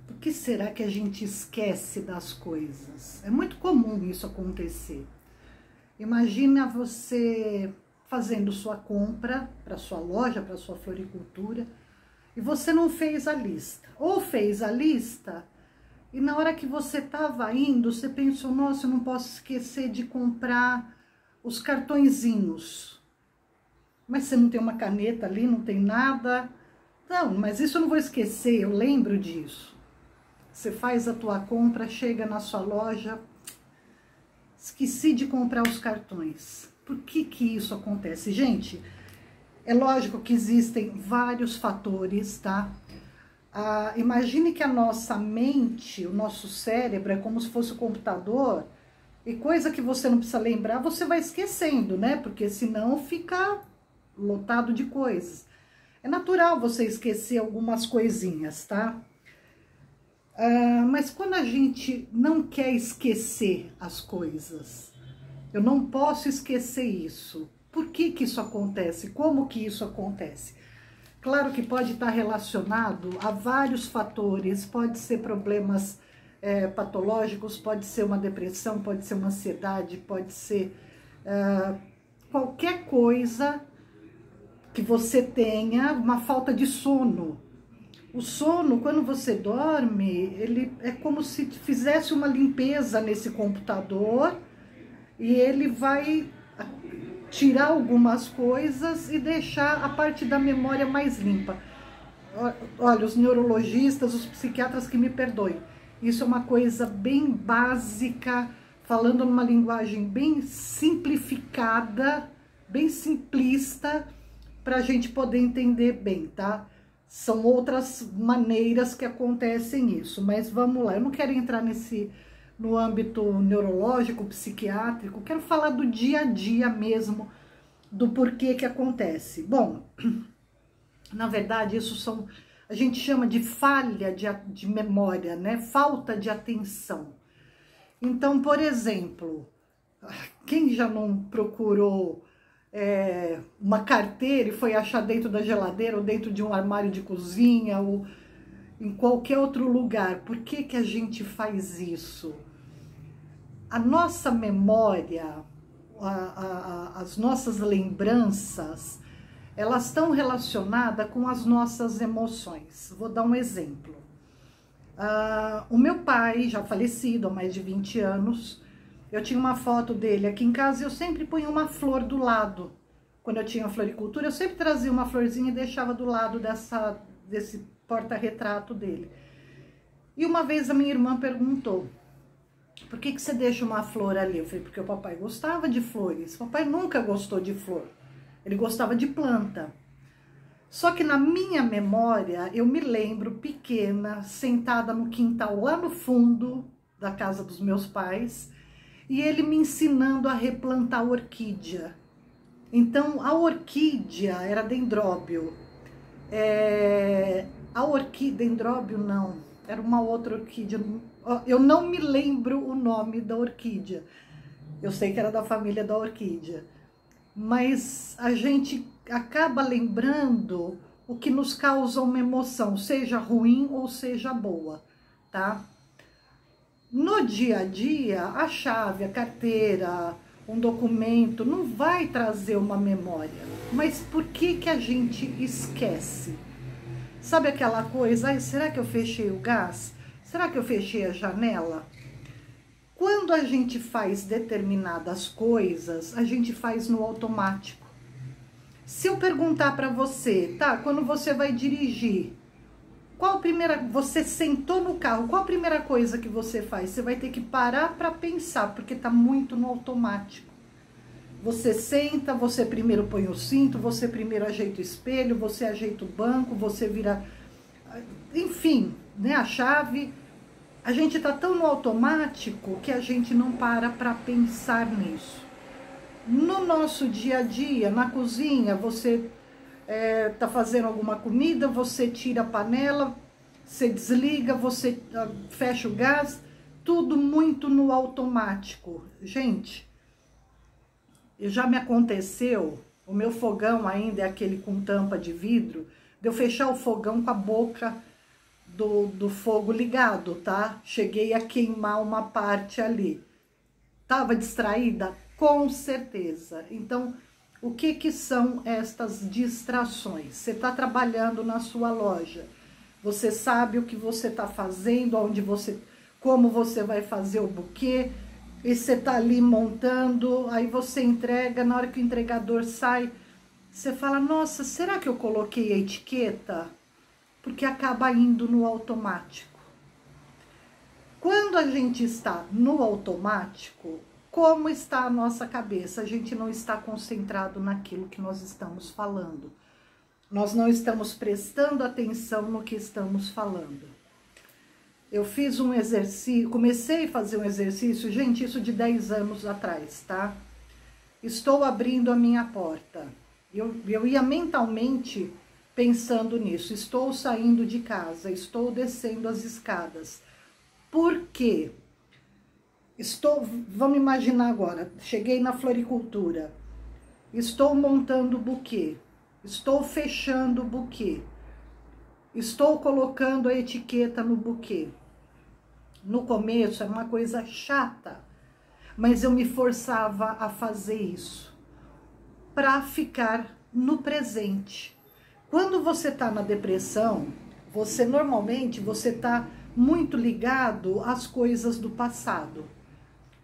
Por que será que a gente esquece das coisas? É muito comum isso acontecer. Imagina você fazendo sua compra para sua loja, para sua floricultura, e você não fez a lista. Ou fez a lista e na hora que você estava indo, você pensou, nossa, eu não posso esquecer de comprar os cartõezinhos. Mas você não tem uma caneta ali, não tem nada. Não, mas isso eu não vou esquecer, eu lembro disso. Você faz a tua compra, chega na sua loja, esqueci de comprar os cartões. Por que que isso acontece? Gente, é lógico que existem vários fatores, tá? Imagine que a nossa mente, o nosso cérebro é como se fosse o computador, e coisa que você não precisa lembrar, você vai esquecendo, né? Porque senão fica lotado de coisas. É natural você esquecer algumas coisinhas, tá? Mas quando a gente não quer esquecer as coisas, eu não posso esquecer isso. Por que que isso acontece? Como que isso acontece? Claro que pode estar relacionado a vários fatores, pode ser problemas patológicos, pode ser uma depressão, pode ser uma ansiedade, pode ser qualquer coisa que você tenha, uma falta de sono. O sono, quando você dorme, ele é como se fizesse uma limpeza nesse computador e ele vai tirar algumas coisas e deixar a parte da memória mais limpa. Olha, os neurologistas, os psiquiatras que me perdoem, isso é uma coisa bem básica, falando numa linguagem bem simplificada, bem simplista, para a gente poder entender bem, tá? São outras maneiras que acontecem isso, mas vamos lá, eu não quero entrar no âmbito neurológico, psiquiátrico, quero falar do dia a dia mesmo, do porquê que acontece. Bom, na verdade, a gente chama de falha de memória, né? Falta de atenção. Então, por exemplo, quem já não procurou uma carteira e foi achar dentro da geladeira ou dentro de um armário de cozinha ou em qualquer outro lugar? Por que que a gente faz isso? A nossa memória, as nossas lembranças, elas estão relacionadas com as nossas emoções. Vou dar um exemplo. O meu pai, já falecido há mais de 20 anos, eu tinha uma foto dele aqui em casa e eu sempre punha uma flor do lado. Quando eu tinha floricultura, eu sempre trazia uma florzinha e deixava do lado desse porta-retrato dele. E uma vez a minha irmã perguntou, por que que você deixa uma flor ali? Eu falei, porque o papai gostava de flores. O papai nunca gostou de flor, ele gostava de planta. Só que na minha memória, eu me lembro pequena, sentada no quintal lá no fundo da casa dos meus pais, e ele me ensinando a replantar orquídea. Então, a orquídea era dendróbio. A orquídea, dendróbio não, era uma outra orquídea. Eu não me lembro o nome da orquídea. Eu sei que era da família da orquídea. Mas a gente acaba lembrando o que nos causa uma emoção, seja ruim ou seja boa, tá? No dia a dia, a chave, a carteira, um documento não vai trazer uma memória. Mas por que que a gente esquece? Sabe aquela coisa, ai, será que eu fechei o gás? Será que eu fechei a janela? Quando a gente faz determinadas coisas, a gente faz no automático. Se eu perguntar para você, tá, quando você vai dirigir, você sentou no carro, qual a primeira coisa que você faz? Você vai ter que parar para pensar, porque tá muito no automático. Você senta, você primeiro põe o cinto, você primeiro ajeita o espelho, você ajeita o banco, você vira, enfim, né, a chave. A gente tá tão no automático que a gente não para pensar nisso. No nosso dia a dia, na cozinha, você tá fazendo alguma comida, você tira a panela, você desliga, você fecha o gás, tudo muito no automático. Gente, já me aconteceu, o meu fogão ainda é aquele com tampa de vidro, de eu fechar o fogão com a boca do fogo ligado, tá? Cheguei a queimar uma parte ali. Tava distraída? Com certeza. Então, o que são estas distrações? Você está trabalhando na sua loja, você sabe o que você está fazendo, como você vai fazer o buquê, e você está ali montando, aí você entrega, na hora que o entregador sai, você fala, nossa, será que eu coloquei a etiqueta? Porque acaba indo no automático. Quando a gente está no automático, como está a nossa cabeça? A gente não está concentrado naquilo que nós estamos falando. Nós não estamos prestando atenção no que estamos falando. Eu fiz um exercício, comecei a fazer um exercício, gente, isso de 10 anos atrás, tá? Estou abrindo a minha porta. Eu ia mentalmente pensando nisso. Estou saindo de casa, estou descendo as escadas. Por quê? Vamos imaginar agora, cheguei na floricultura, estou montando o buquê, estou fechando o buquê, estou colocando a etiqueta no buquê. No começo era uma coisa chata, mas eu me forçava a fazer isso para ficar no presente. Quando você está na depressão, normalmente você está muito ligado às coisas do passado.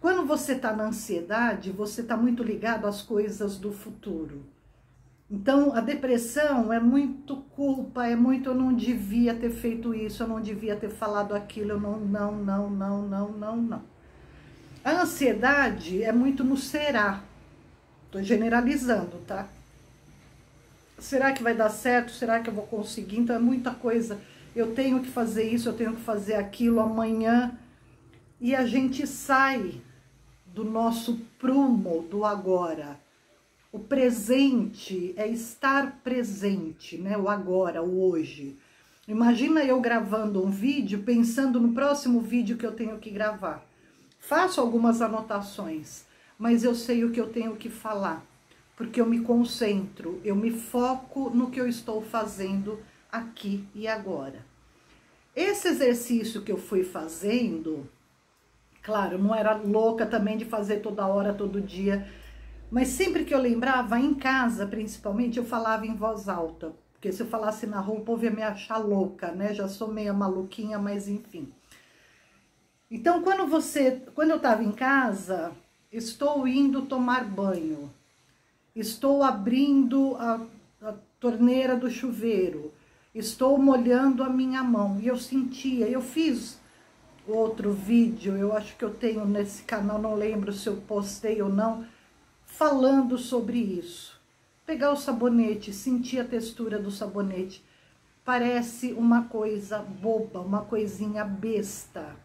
Quando você está na ansiedade, você está muito ligado às coisas do futuro. Então, a depressão é muito culpa, é muito eu não devia ter feito isso, eu não devia ter falado aquilo, eu não. A ansiedade é muito no será. Estou generalizando, tá? Será que vai dar certo? Será que eu vou conseguir? Então, é muita coisa. Eu tenho que fazer isso, eu tenho que fazer aquilo amanhã. E a gente sai do nosso prumo do agora. O presente é estar presente, né? O agora, o hoje. Imagina eu gravando um vídeo, pensando no próximo vídeo que eu tenho que gravar. Faço algumas anotações, mas eu sei o que eu tenho que falar, porque eu me concentro, eu me foco no que eu estou fazendo aqui e agora. Esse exercício que eu fui fazendo, claro, não era louca também de fazer toda hora, todo dia, mas sempre que eu lembrava, em casa principalmente, eu falava em voz alta, porque se eu falasse na rua, o povo ia me achar louca, né? Já sou meio maluquinha, mas enfim. Então, quando eu estava em casa, estou indo tomar banho, estou abrindo a torneira do chuveiro, estou molhando a minha mão, e eu sentia, eu fiz outro vídeo, eu acho que eu tenho nesse canal, não lembro se eu postei ou não, falando sobre isso. Pegar o sabonete, sentir a textura do sabonete, parece uma coisa boba, uma coisinha besta,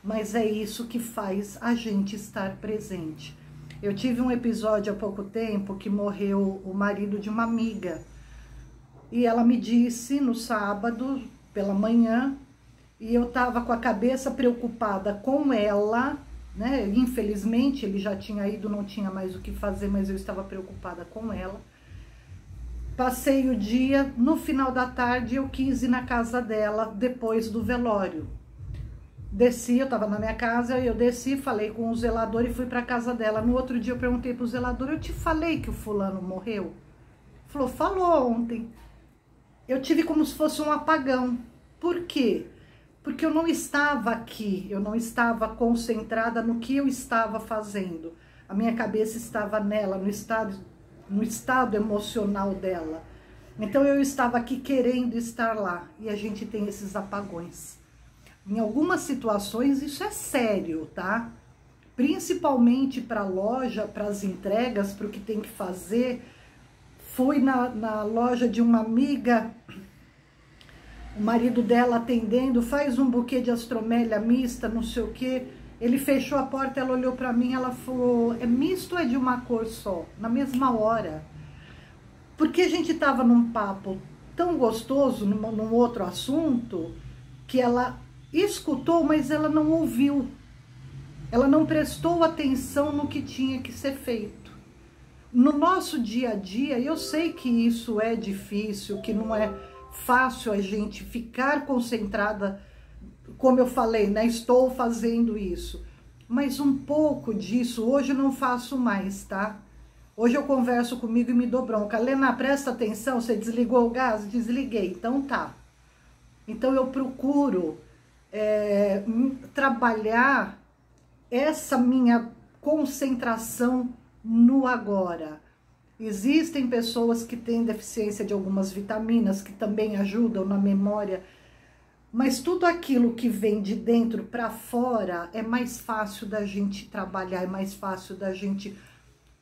mas é isso que faz a gente estar presente. Eu tive um episódio há pouco tempo que morreu o marido de uma amiga, e ela me disse no sábado pela manhã, e eu estava com a cabeça preocupada com ela, né? Infelizmente ele já tinha ido, não tinha mais o que fazer, mas eu estava preocupada com ela. Passei o dia, no final da tarde eu quis ir na casa dela depois do velório. Desci, eu estava na minha casa, eu desci, falei com o zelador e fui para a casa dela. No outro dia eu perguntei para o zelador, eu te falei que o fulano morreu? Falou, falou ontem. Eu tive como se fosse um apagão. Por quê? Porque eu não estava aqui, eu não estava concentrada no que eu estava fazendo. A minha cabeça estava nela, no estado emocional dela. Então eu estava aqui querendo estar lá, e a gente tem esses apagões. Em algumas situações isso é sério, tá? Principalmente para a loja, para as entregas, para o que tem que fazer. Fui na loja de uma amiga, o marido dela atendendo, faz um buquê de astromélia mista, não sei o quê. Ele fechou a porta, ela olhou para mim, ela falou, é misto ou é de uma cor só? Na mesma hora. Porque a gente estava num papo tão gostoso, num outro assunto, que ela escutou, mas ela não ouviu. Ela não prestou atenção no que tinha que ser feito. No nosso dia a dia, eu sei que isso é difícil, que não é fácil a gente ficar concentrada, como eu falei, né? Estou fazendo isso. Mas um pouco disso, hoje eu não faço mais, tá? Hoje eu converso comigo e me dou bronca. Lena, presta atenção, você desligou o gás? Desliguei, então tá. Então eu procuro trabalhar essa minha concentração no agora. Existem pessoas que têm deficiência de algumas vitaminas que também ajudam na memória, mas tudo aquilo que vem de dentro para fora é mais fácil da gente trabalhar, é mais fácil da gente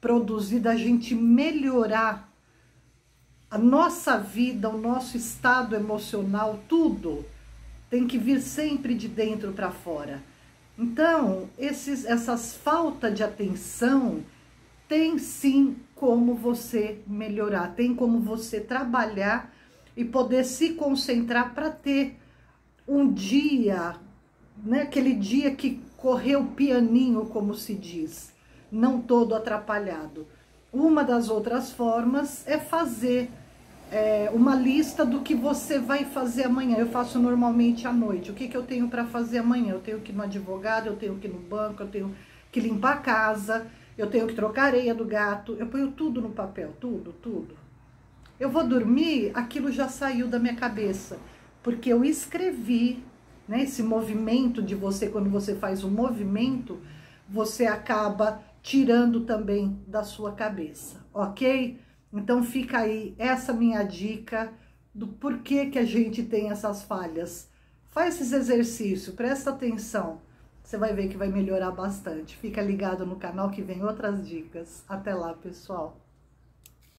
produzir, da gente melhorar a nossa vida, o nosso estado emocional, tudo tem que vir sempre de dentro para fora. Então, essas faltas de atenção tem sim como você melhorar, tem como você trabalhar e poder se concentrar para ter um dia, né, aquele dia que correu pianinho, como se diz, não todo atrapalhado. Uma das outras formas é fazer uma lista do que você vai fazer amanhã. Eu faço normalmente à noite. O que eu tenho para fazer amanhã? Eu tenho que ir no advogado, eu tenho que ir no banco, eu tenho que limpar a casa, eu tenho que trocar a areia do gato. Eu ponho tudo no papel, tudo. Eu vou dormir, aquilo já saiu da minha cabeça, porque eu escrevi, né? Esse movimento de você, quando você faz um movimento, você acaba tirando também da sua cabeça, ok? Então fica aí essa minha dica do porquê que a gente tem essas falhas. Faz esses exercícios, presta atenção, você vai ver que vai melhorar bastante. Fica ligado no canal que vem outras dicas. Até lá, pessoal!